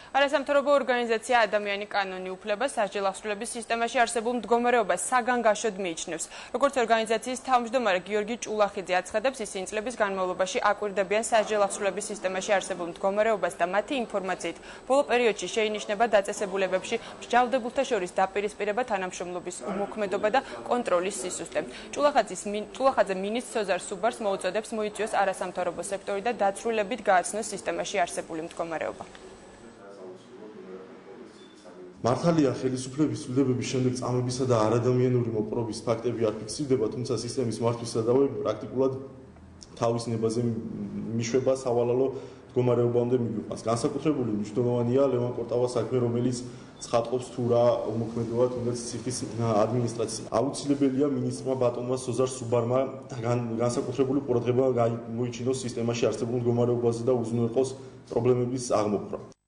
არასამთავრობო ორგანიზაცია ადამიანი კანონი უფლება სასჯელ აღსრულების სისტემაში არსებულ მდგომარეობას საგანგაშოდ მიიჩნევს. როგორც ორგანიზაციის თავმჯდომარე გიორგი ჭულახიძე აცხადებს, ისინი წლების განმავლობაში აკვირდებიან სასჯელ აღსრულების სისტემაში არსებულ მდგომარეობას და მათი ინფორმაციით ბოლო პერიოდში შეინიშნება დაწესებულებებში მსჯავრდებულთა შორის დაპირისპირება, თანამშრომლობის უმოქმედობა და კონტროლის სისუსტე. ჭულახაძე მინისტრ სოზარ სუბარს მოუწოდებს მოიწვიოს არასამთავრობო სექტორი და დაცრულებით გააცნოს სისტემაში არსებული მდგომარეობა. მართალია ხელისუფლების ცვლილებების შემდეგ წამებისა და არადამიანური მოპყრობის ფაქტები არ ფიქსირდება, თუმცა სისტემის მართვის სადავეები პრაქტიკულად თავის ნებაზე მიშვება სავალალო მდგომარეობამდე მიგიყვანს. განსაკუთრებული მნიშვნელოვანია ლევან კორტავას საქმე, რომელიც ცხადყოფს თუ რა უმოქმედოა თუნდაც ციხის ადმინისტრაცია. აუცილებელია მინისტრმა ბატონმა სოზარ სუბარმა განსაკუთრებული ყურადღება მოიჩინოს სისტემაში არსებულ მდგომარეობაზე და უზრუნველყოს პრობლემების აღმოფხვრა.